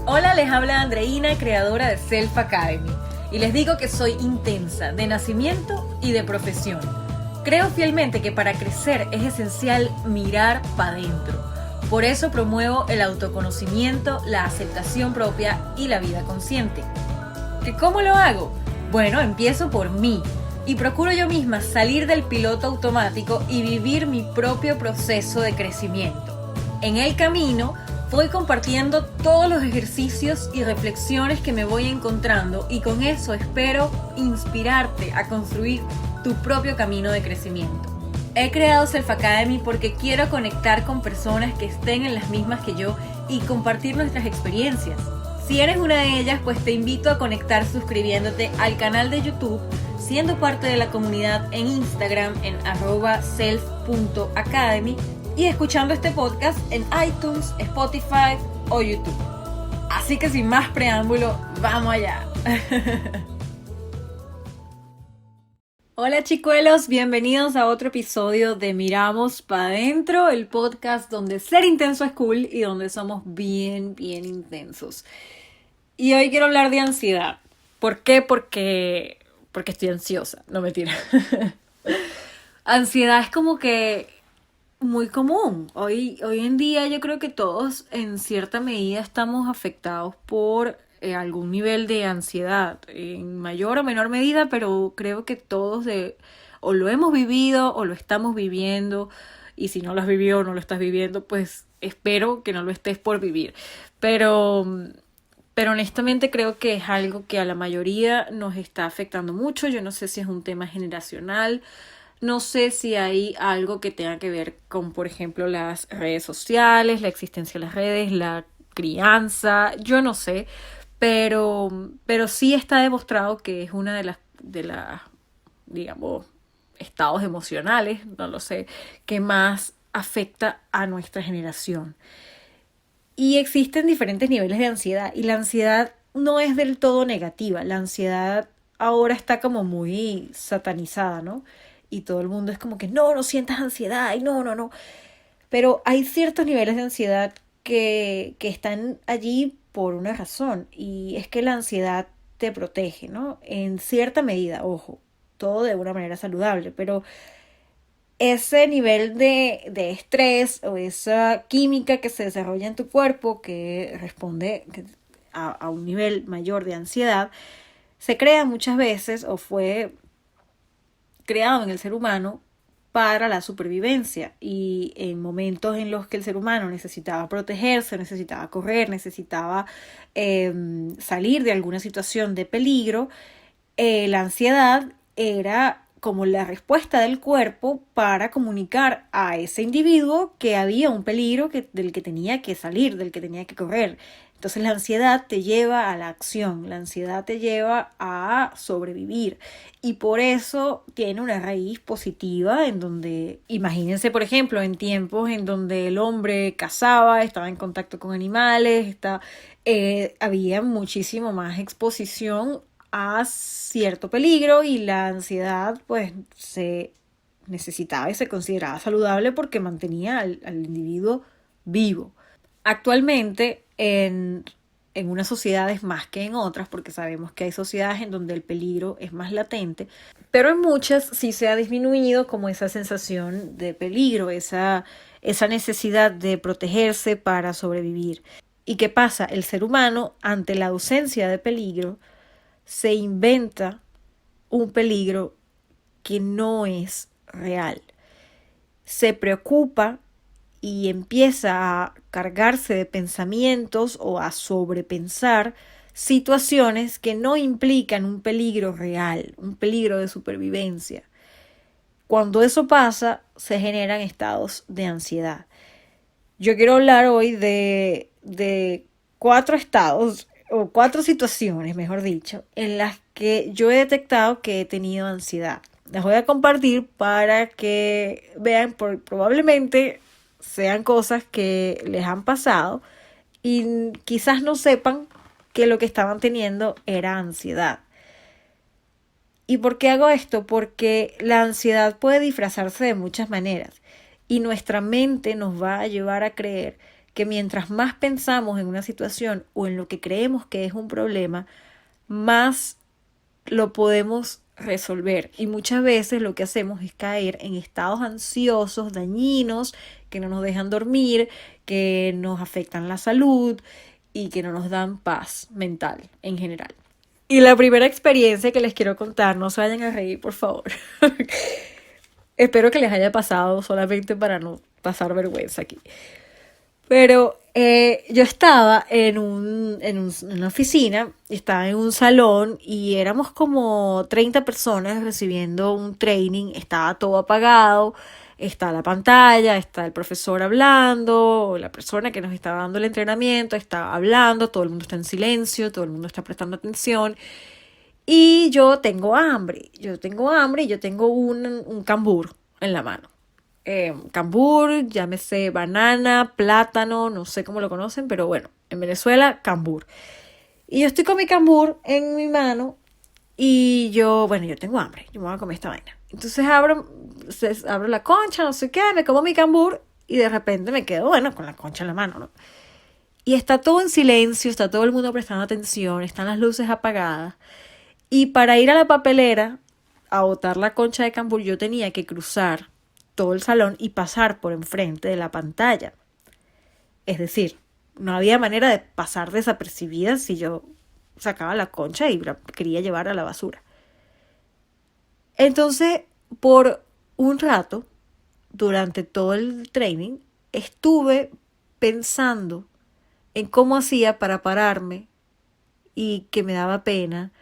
Hola, les habla Andreina, creadora de Self Academy, y les digo que soy intensa de nacimiento y de profesión. Creo fielmente que para crecer es esencial mirar para adentro. Por eso promuevo el autoconocimiento, la aceptación propia y la vida consciente. ¿Que cómo lo hago? Bueno, empiezo por mí y procuro yo misma salir del piloto automático y vivir mi propio proceso de crecimiento. En el camino voy compartiendo todos los ejercicios y reflexiones que me voy encontrando y con eso espero inspirarte a construir tu propio camino de crecimiento. He creado Self Academy porque quiero conectar con personas que estén en las mismas que yo y compartir nuestras experiencias. Si eres una de ellas, pues te invito a conectar suscribiéndote al canal de YouTube, siendo parte de la comunidad en Instagram en @self.academy y escuchando este podcast en iTunes, Spotify o YouTube. Así que sin más preámbulo, ¡vamos allá! Hola chicuelos, bienvenidos a otro episodio de Miramos Pa' Dentro, el podcast donde ser intenso es cool y donde somos bien intensos. Y hoy quiero hablar de ansiedad. ¿Por qué? Porque estoy ansiosa, no mentira. Ansiedad es como que muy común. Hoy en día yo creo que todos en cierta medida estamos afectados por algún nivel de ansiedad, en mayor o menor medida, pero creo que todos o lo hemos vivido o lo estamos viviendo, y si no lo has vivido o no lo estás viviendo, pues espero que no lo estés por vivir. Pero honestamente creo que es algo que a la mayoría nos está afectando mucho. Yo no sé si es un tema generacional. No sé si hay algo que tenga que ver con, por ejemplo, las redes sociales, la existencia de las redes, la crianza, yo no sé, pero sí está demostrado que es una de las, digamos, estados emocionales, no lo sé, que más afecta a nuestra generación. Y existen diferentes niveles de ansiedad, y la ansiedad no es del todo negativa. La ansiedad ahora está como muy satanizada, ¿no? Y todo el mundo es como que no sientas ansiedad, y no. Pero hay ciertos niveles de ansiedad que están allí por una razón, y es que la ansiedad te protege, ¿no? En cierta medida, ojo, todo de una manera saludable, pero ese nivel de estrés o esa química que se desarrolla en tu cuerpo que responde a un nivel mayor de ansiedad, se crea muchas veces o fue creado en el ser humano para la supervivencia, y en momentos en los que el ser humano necesitaba protegerse, necesitaba correr, necesitaba salir de alguna situación de peligro, la ansiedad era como la respuesta del cuerpo para comunicar a ese individuo que había un peligro del que tenía que salir, del que tenía que correr. Entonces la ansiedad te lleva a la acción, la ansiedad te lleva a sobrevivir, y por eso tiene una raíz positiva en donde, imagínense por ejemplo, en tiempos en donde el hombre cazaba, estaba en contacto con animales, había muchísimo más exposición a cierto peligro, y la ansiedad pues se necesitaba y se consideraba saludable porque mantenía al individuo vivo. Actualmente en unas sociedades más que en otras, porque sabemos que hay sociedades en donde el peligro es más latente, pero en muchas sí se ha disminuido como esa sensación de peligro, esa necesidad de protegerse para sobrevivir. ¿Y qué pasa? El ser humano, ante la ausencia de peligro, se inventa un peligro que no es real. Se preocupa y empieza a cargarse de pensamientos o a sobrepensar situaciones que no implican un peligro real, un peligro de supervivencia. Cuando eso pasa, se generan estados de ansiedad. Yo quiero hablar hoy de 4 estados o 4 situaciones, mejor dicho, en las que yo he detectado que he tenido ansiedad. Las voy a compartir para que vean, probablemente sean cosas que les han pasado y quizás no sepan que lo que estaban teniendo era ansiedad. ¿Y por qué hago esto? Porque la ansiedad puede disfrazarse de muchas maneras, y nuestra mente nos va a llevar a creer que mientras más pensamos en una situación o en lo que creemos que es un problema, más lo podemos resolver. Y muchas veces lo que hacemos es caer en estados ansiosos, dañinos, que no nos dejan dormir, que nos afectan la salud y que no nos dan paz mental en general. Y la primera experiencia que les quiero contar, no se vayan a reír, por favor. Espero que les haya pasado solamente para no pasar vergüenza aquí. Pero yo estaba en una oficina, estaba en un salón y éramos como 30 personas recibiendo un training, estaba todo apagado, está la pantalla, está el profesor hablando, o la persona que nos está dando el entrenamiento está hablando, todo el mundo está en silencio, todo el mundo está prestando atención y yo tengo hambre y yo tengo un cambur en la mano. Cambur, llámese banana, plátano, no sé cómo lo conocen, pero bueno, en Venezuela, cambur. Y yo estoy con mi cambur en mi mano y bueno, yo tengo hambre, yo me voy a comer esta vaina. Entonces abro la concha, no sé qué, me como mi cambur y de repente me quedo, bueno, con la concha en la mano, ¿no? Y está todo en silencio, está todo el mundo prestando atención, están las luces apagadas. Y para ir a la papelera a botar la concha de cambur, yo tenía que cruzar todo el salón y pasar por enfrente de la pantalla. Es decir, no había manera de pasar desapercibida si yo sacaba la concha y la quería llevar a la basura. Entonces, por un rato, durante todo el training, estuve pensando en cómo hacía para pararme y que me daba pena,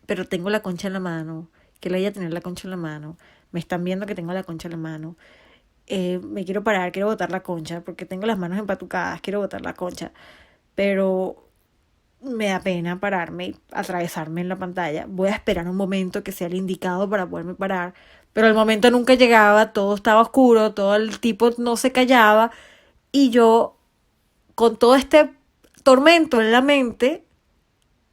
pero tengo la concha en la mano, que le haya tener la concha en la mano, me están viendo que tengo la concha en la mano, me quiero parar, quiero botar la concha, porque tengo las manos empatucadas, quiero botar la concha, pero me da pena pararme y atravesarme en la pantalla. Voy a esperar un momento que sea el indicado para poderme parar, pero el momento nunca llegaba, todo estaba oscuro, todo el tipo no se callaba y yo con todo este tormento en la mente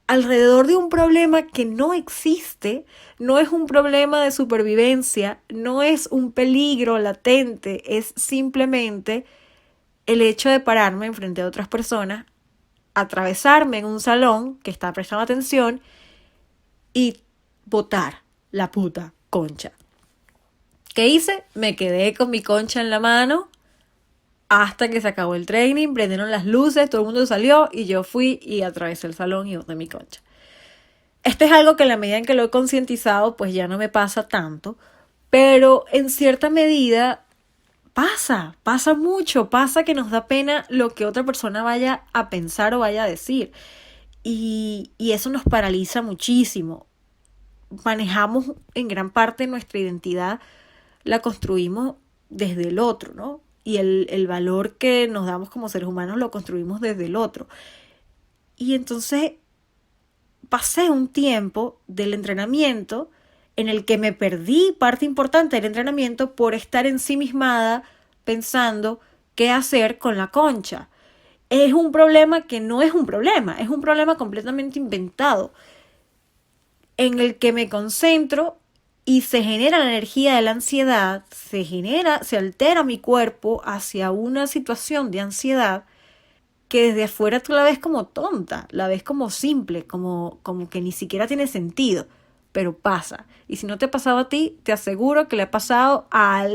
alrededor de un problema que no existe, no es un problema de supervivencia, no es un peligro latente, es simplemente el hecho de pararme enfrente de otras personas, atravesarme en un salón que está prestando atención y botar la puta concha. ¿Qué hice? Me quedé con mi concha en la mano hasta que se acabó el training, prendieron las luces, todo el mundo salió y yo fui y atravesé el salón y boté mi concha. Esto es algo que en la medida en que lo he concientizado, pues ya no me pasa tanto, pero en cierta medida pasa mucho, pasa que nos da pena lo que otra persona vaya a pensar o vaya a decir. Y eso nos paraliza muchísimo. Manejamos en gran parte nuestra identidad, la construimos desde el otro, ¿no? Y el valor que nos damos como seres humanos lo construimos desde el otro. Y entonces pasé un tiempo del entrenamiento en el que me perdí parte importante del entrenamiento por estar ensimismada pensando qué hacer con la concha. Es un problema que no es un problema, es un problema completamente inventado en el que me concentro y se genera la energía de la ansiedad, se altera mi cuerpo hacia una situación de ansiedad que desde afuera tú la ves como tonta, la ves como simple, como que ni siquiera tiene sentido, pero pasa. Y si no te ha pasado a ti, te aseguro que le ha pasado a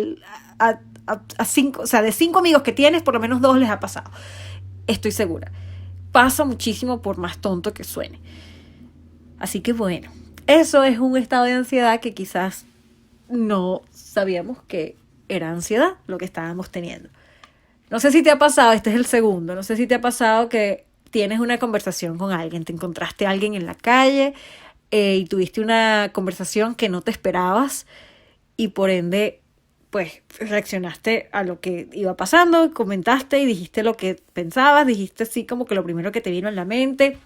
cinco, o sea, de 5 amigos que tienes, por lo menos 2 les ha pasado. Estoy segura. Pasa muchísimo por más tonto que suene. Así que bueno, eso es un estado de ansiedad que quizás no sabíamos que era ansiedad lo que estábamos teniendo. No sé si te ha pasado, este es el segundo, no sé si te ha pasado que tienes una conversación con alguien, te encontraste a alguien en la calle y tuviste una conversación que no te esperabas y por ende, pues reaccionaste a lo que iba pasando, comentaste y dijiste lo que pensabas, dijiste así como que lo primero que te vino en la mente.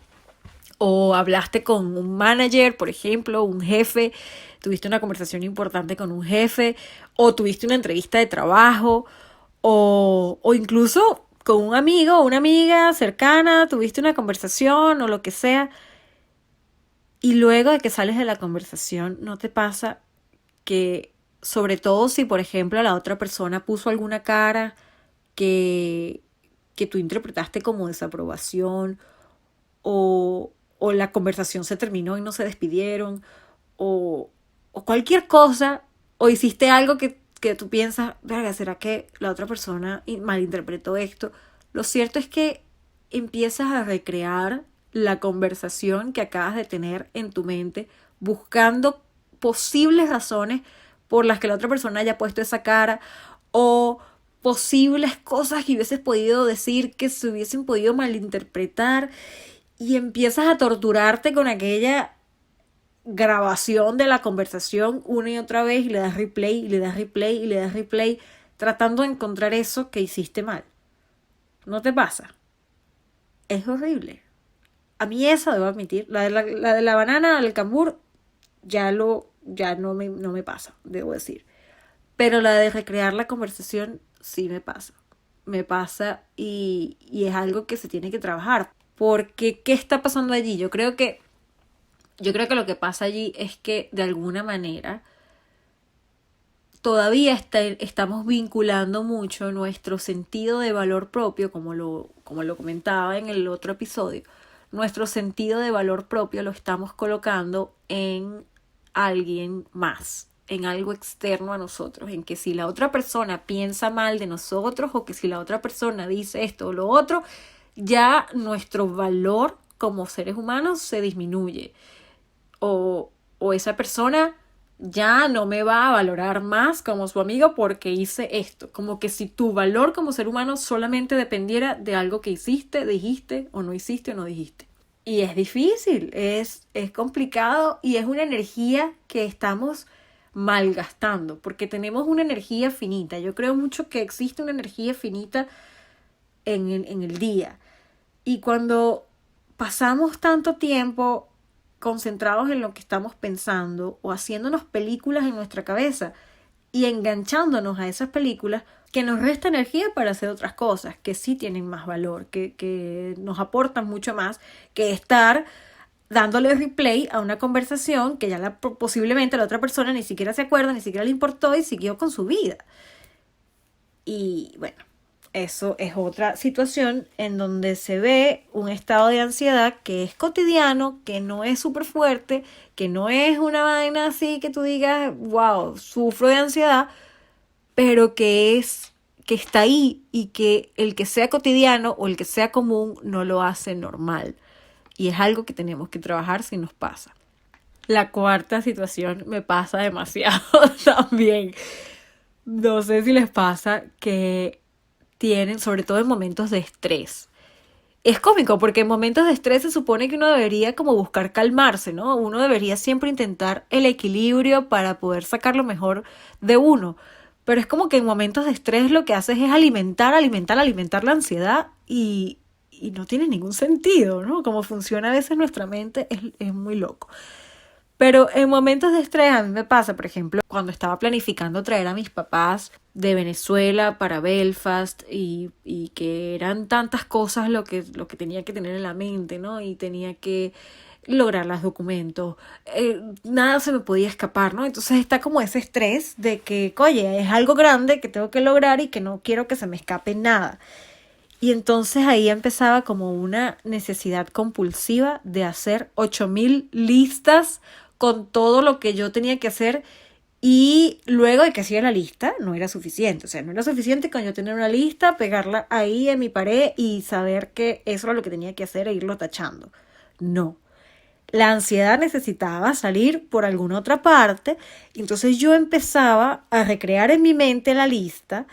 O hablaste con un manager, por ejemplo, un jefe, tuviste una conversación importante con un jefe, o tuviste una entrevista de trabajo, o incluso con un amigo o una amiga cercana, tuviste una conversación o lo que sea, y luego de que sales de la conversación, ¿no te pasa que, sobre todo si, por ejemplo, la otra persona puso alguna cara que, que tú interpretaste como desaprobación, o la conversación se terminó y no se despidieron, o cualquier cosa, o hiciste algo que tú piensas, verga, ¿será que la otra persona malinterpretó esto? Lo cierto es que empiezas a recrear la conversación que acabas de tener en tu mente, buscando posibles razones por las que la otra persona haya puesto esa cara, o posibles cosas que hubieses podido decir que se hubiesen podido malinterpretar, y empiezas a torturarte con aquella grabación de la conversación una y otra vez, y le das replay, y le das replay, y le das replay, tratando de encontrar eso que hiciste mal. ¿No te pasa? Es horrible. A mí esa, debo admitir, la de la banana, el cambur, ya no me pasa, debo decir. Pero la de recrear la conversación sí me pasa. Me pasa, y es algo que se tiene que trabajar. Porque, ¿qué está pasando allí? Yo creo que lo que pasa allí es que de alguna manera todavía estamos vinculando mucho nuestro sentido de valor propio, como lo comentaba en el otro episodio. Nuestro sentido de valor propio lo estamos colocando en alguien más, en algo externo a nosotros, en que si la otra persona piensa mal de nosotros, o que si la otra persona dice esto o lo otro, ya nuestro valor como seres humanos se disminuye, o esa persona ya no me va a valorar más como su amigo porque hice esto. Como que si tu valor como ser humano solamente dependiera de algo que hiciste, dijiste, o no hiciste o no dijiste. Y es difícil, es complicado, y es una energía que estamos malgastando, porque tenemos una energía finita. Yo creo mucho que existe una energía finita en el día. Y cuando pasamos tanto tiempo concentrados en lo que estamos pensando, o haciéndonos películas en nuestra cabeza y enganchándonos a esas películas, que nos resta energía para hacer otras cosas que sí tienen más valor, que nos aportan mucho más que estar dándole replay a una conversación que ya posiblemente la otra persona ni siquiera se acuerda, ni siquiera le importó, y siguió con su vida. Y bueno, eso es otra situación en donde se ve un estado de ansiedad que es cotidiano, que no es súper fuerte, que no es una vaina así que tú digas, wow, sufro de ansiedad, pero que está ahí, y que el que sea cotidiano o el que sea común no lo hace normal. Y es algo que tenemos que trabajar si nos pasa. La cuarta situación me pasa demasiado también. No sé si les pasa que tienen, sobre todo en momentos de estrés. Es cómico porque en momentos de estrés se supone que uno debería como buscar calmarse, ¿no? Uno debería siempre intentar el equilibrio para poder sacar lo mejor de uno. Pero es como que en momentos de estrés lo que haces es alimentar la ansiedad, y no tiene ningún sentido, ¿no? Como funciona a veces nuestra mente es muy loco. Pero en momentos de estrés a mí me pasa, por ejemplo, cuando estaba planificando traer a mis papás de Venezuela para Belfast, y que eran tantas cosas lo que tenía que tener en la mente, ¿no? Y tenía que lograr los documentos, nada se me podía escapar, ¿no? Entonces está como ese estrés de que, oye, es algo grande que tengo que lograr y que no quiero que se me escape nada. Y entonces ahí empezaba como una necesidad compulsiva de hacer 8.000 listas con todo lo que yo tenía que hacer, y luego de que hacía la lista no era suficiente. O sea, no era suficiente con yo tener una lista, pegarla ahí en mi pared y saber que eso era lo que tenía que hacer e irlo tachando. No. La ansiedad necesitaba salir por alguna otra parte, entonces yo empezaba a recrear en mi mente la lista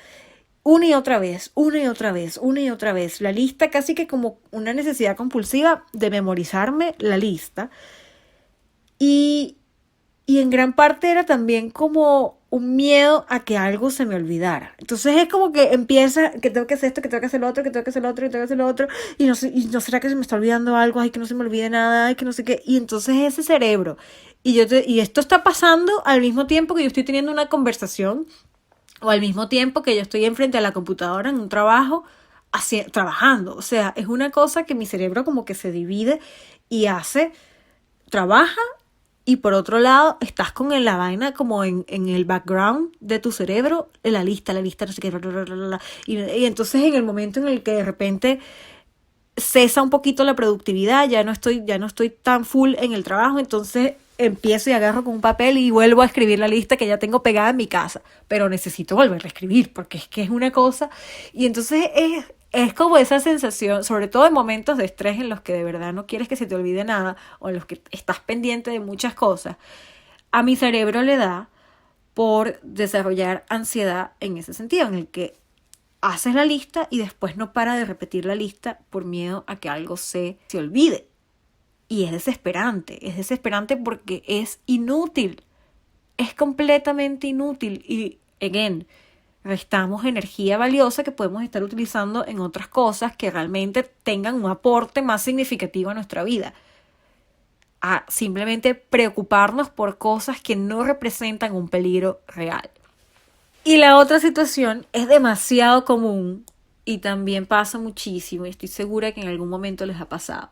una y otra vez, una y otra vez, una y otra vez. La lista, casi que como una necesidad compulsiva de memorizarme la lista. Y, y en gran parte era también como un miedo a que algo se me olvidara. Entonces es como que empieza, que tengo que hacer esto, que tengo que hacer lo otro, que tengo que hacer lo otro, que tengo que hacer lo otro, y no será que se me está olvidando algo, ay, que no se me olvide nada, ay, que no sé qué. Y entonces ese cerebro, y esto está pasando al mismo tiempo que yo estoy teniendo una conversación, o al mismo tiempo que yo estoy enfrente a la computadora en un trabajo, trabajando. O sea, es una cosa que mi cerebro como que se divide y trabaja y por otro lado estás con la vaina como en el background de tu cerebro, la lista, no sé qué, y entonces en el momento en el que de repente cesa un poquito la productividad, ya no estoy tan full en el trabajo, entonces empiezo y agarro con un papel y vuelvo a escribir la lista que ya tengo pegada en mi casa, pero necesito volver a escribir porque es que es una cosa, y entonces es como esa sensación, sobre todo en momentos de estrés en los que de verdad no quieres que se te olvide nada o en los que estás pendiente de muchas cosas, a mi cerebro le da por desarrollar ansiedad en ese sentido, en el que haces la lista y después no para de repetir la lista por miedo a que algo se olvide. Y es desesperante porque es inútil, es completamente inútil y, again, restamos energía valiosa que podemos estar utilizando en otras cosas que realmente tengan un aporte más significativo a nuestra vida. A simplemente preocuparnos por cosas que no representan un peligro real. Y la otra situación es demasiado común y también pasa muchísimo y estoy segura que en algún momento les ha pasado.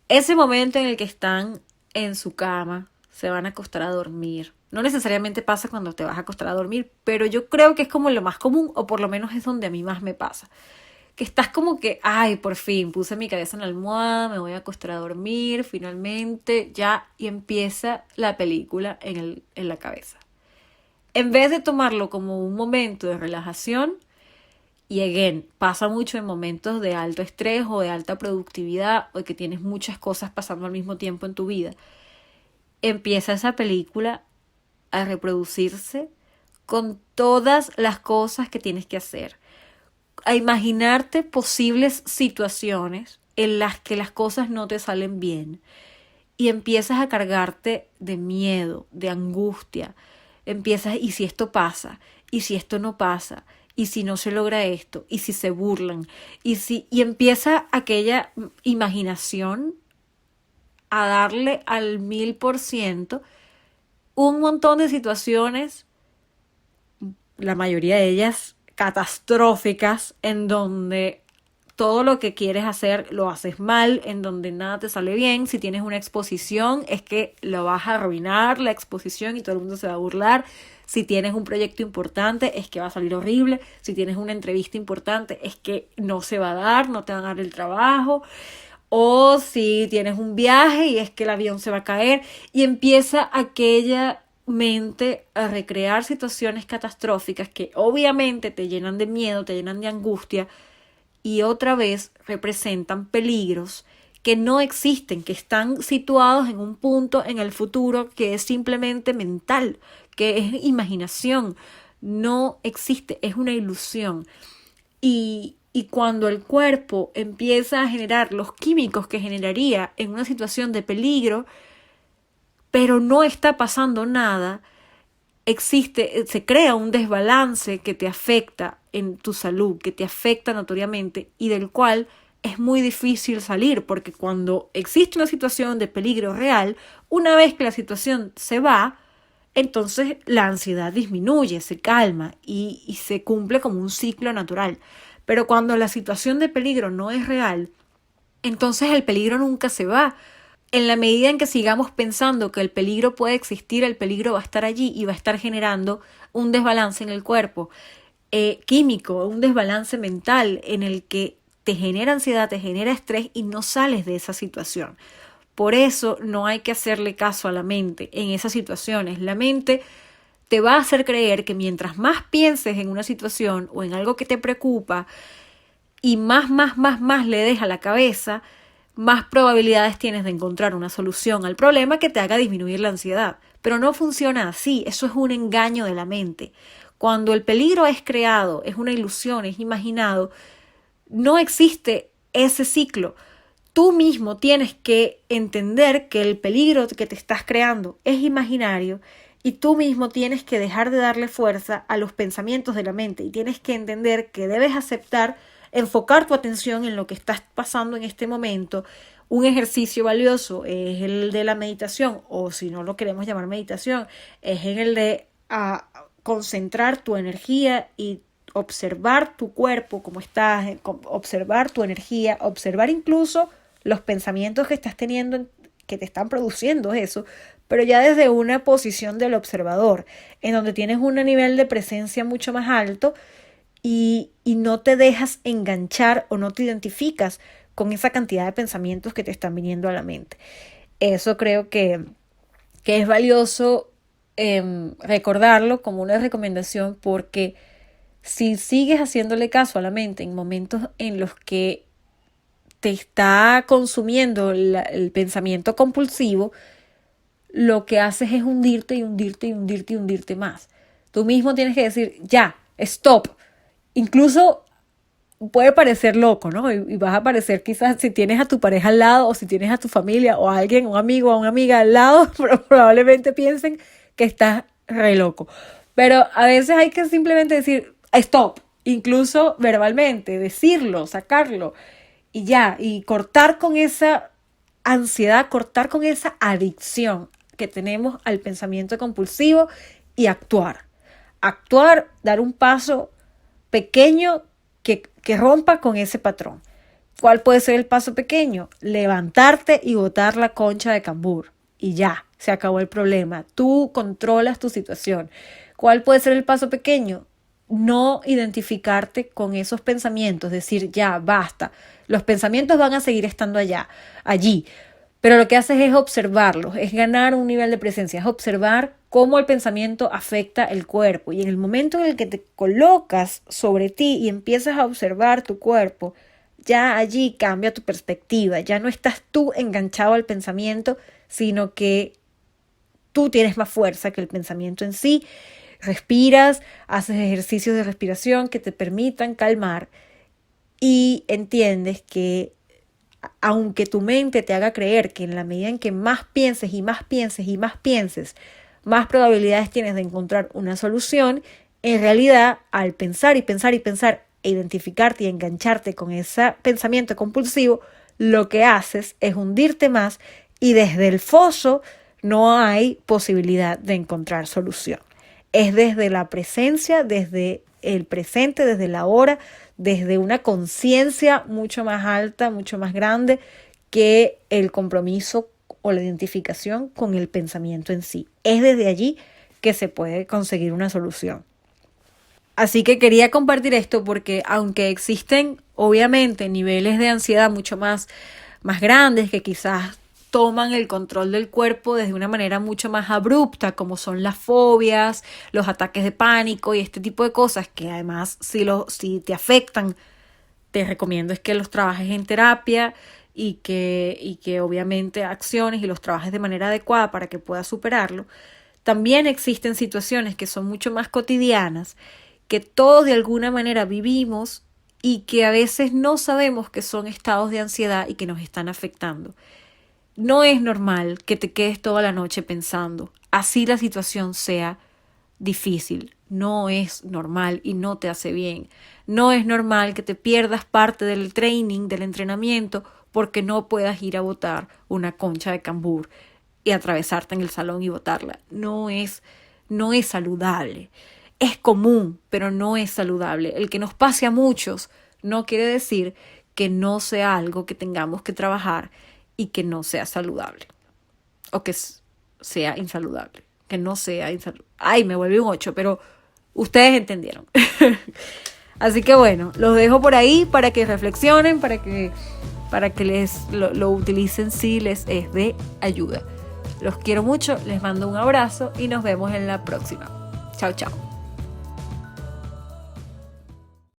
Ese momento en el que están en su cama, se van a acostar a dormir. No necesariamente pasa cuando te vas a acostar a dormir, pero yo creo que es como lo más común, o por lo menos es donde a mí más me pasa. Que estás como que, ay, por fin, puse mi cabeza en la almohada, me voy a acostar a dormir, finalmente, ya, y empieza la película en la cabeza. En vez de tomarlo como un momento de relajación, y again, pasa mucho en momentos de alto estrés o de alta productividad o de que tienes muchas cosas pasando al mismo tiempo en tu vida, empieza esa película a reproducirse con todas las cosas que tienes que hacer, a imaginarte posibles situaciones en las que las cosas no te salen bien y empiezas a cargarte de miedo, de angustia, empiezas, ¿y si esto pasa? ¿Y si esto no pasa? ¿Y si no se logra esto? ¿Y si se burlan? Y empieza aquella imaginación a darle al 1000%, un montón de situaciones, la mayoría de ellas catastróficas, en donde todo lo que quieres hacer lo haces mal, en donde nada te sale bien. Si tienes una exposición, es que lo vas a arruinar la exposición y todo el mundo se va a burlar. Si tienes un proyecto importante, es que va a salir horrible. Si tienes una entrevista importante, es que no se va a dar, no te van a dar el trabajo. O si tienes un viaje y es que el avión se va a caer. Y empieza aquella mente a recrear situaciones catastróficas que obviamente te llenan de miedo, te llenan de angustia y otra vez representan peligros que no existen, que están situados en un punto en el futuro que es simplemente mental, que es imaginación, no existe, es una ilusión. Y cuando el cuerpo empieza a generar los químicos que generaría en una situación de peligro, pero no está pasando nada, se crea un desbalance que te afecta en tu salud, que te afecta notoriamente y del cual es muy difícil salir, porque cuando existe una situación de peligro real, una vez que la situación se va, entonces la ansiedad disminuye, se calma y se cumple como un ciclo natural. Pero cuando la situación de peligro no es real, entonces el peligro nunca se va. En la medida en que sigamos pensando que el peligro puede existir, el peligro va a estar allí y va a estar generando un desbalance en el cuerpo químico, un desbalance mental en el que te genera ansiedad, te genera estrés y no sales de esa situación. Por eso no hay que hacerle caso a la mente en esas situaciones. La mente te va a hacer creer que mientras más pienses en una situación o en algo que te preocupa y más le des a la cabeza, más probabilidades tienes de encontrar una solución al problema que te haga disminuir la ansiedad. Pero no funciona así, eso es un engaño de la mente. Cuando el peligro es creado, es una ilusión, es imaginado, no existe ese ciclo. Tú mismo tienes que entender que el peligro que te estás creando es imaginario y tú mismo tienes que dejar de darle fuerza a los pensamientos de la mente y tienes que entender que debes aceptar, enfocar tu atención en lo que estás pasando en este momento. Un ejercicio valioso es el de la meditación, o si no lo queremos llamar meditación, es en el de concentrar tu energía y observar tu cuerpo, cómo estás, observar tu energía, observar incluso los pensamientos que estás teniendo, que te están produciendo eso, pero ya desde una posición del observador, en donde tienes un nivel de presencia mucho más alto y no te dejas enganchar o no te identificas con esa cantidad de pensamientos que te están viniendo a la mente. Eso creo que es valioso recordarlo como una recomendación, porque si sigues haciéndole caso a la mente en momentos en los que te está consumiendo el pensamiento compulsivo, lo que haces es hundirte y hundirte y hundirte y hundirte más. Tú mismo tienes que decir, ya, stop. Incluso puede parecer loco, ¿no? Y vas a parecer, quizás si tienes a tu pareja al lado o si tienes a tu familia o a alguien, un amigo o una amiga al lado, probablemente piensen que estás re loco. Pero a veces hay que simplemente decir, stop, incluso verbalmente, decirlo, sacarlo y ya, y cortar con esa ansiedad, cortar con esa adicción que tenemos al pensamiento compulsivo y actuar. Actuar, dar un paso pequeño que rompa con ese patrón. ¿Cuál puede ser el paso pequeño? Levantarte y botar la concha de cambur. Y ya, se acabó el problema. Tú controlas tu situación. ¿Cuál puede ser el paso pequeño? No identificarte con esos pensamientos, decir ya, basta. Los pensamientos van a seguir estando allí. Pero lo que haces es observarlos, es ganar un nivel de presencia, es observar cómo el pensamiento afecta el cuerpo. Y en el momento en el que te colocas sobre ti y empiezas a observar tu cuerpo, ya allí cambia tu perspectiva. Ya no estás tú enganchado al pensamiento, sino que tú tienes más fuerza que el pensamiento en sí. Respiras, haces ejercicios de respiración que te permitan calmar y entiendes que aunque tu mente te haga creer que en la medida en que más pienses y más pienses y más pienses, más probabilidades tienes de encontrar una solución, en realidad al pensar y pensar y pensar e identificarte y engancharte con ese pensamiento compulsivo, lo que haces es hundirte más y desde el foso no hay posibilidad de encontrar solución. Es desde la presencia, desde el presente, desde la hora, desde una conciencia mucho más alta, mucho más grande que el compromiso o la identificación con el pensamiento en sí. Es desde allí que se puede conseguir una solución. Así que quería compartir esto porque aunque existen obviamente niveles de ansiedad mucho más grandes que quizás toman el control del cuerpo desde una manera mucho más abrupta, como son las fobias, los ataques de pánico y este tipo de cosas, que además si te afectan, te recomiendo es que los trabajes en terapia y que obviamente acciones y los trabajes de manera adecuada para que puedas superarlo. También existen situaciones que son mucho más cotidianas, que todos de alguna manera vivimos y que a veces no sabemos que son estados de ansiedad y que nos están afectando. No es normal que te quedes toda la noche pensando, así la situación sea difícil. No es normal y no te hace bien. No es normal que te pierdas parte del training, del entrenamiento, porque no puedas ir a botar una concha de cambur y atravesarte en el salón y botarla. No es saludable. Es común, pero no es saludable. El que nos pase a muchos no quiere decir que no sea algo que tengamos que trabajar y que no sea saludable o que sea insaludable, que no sea insaludable. Ay, me vuelve un 8, pero ustedes entendieron. Así que bueno, los dejo por ahí para que reflexionen, para que lo utilicen si les es de ayuda. Los quiero mucho, les mando un abrazo y nos vemos en la próxima. Chao, chao.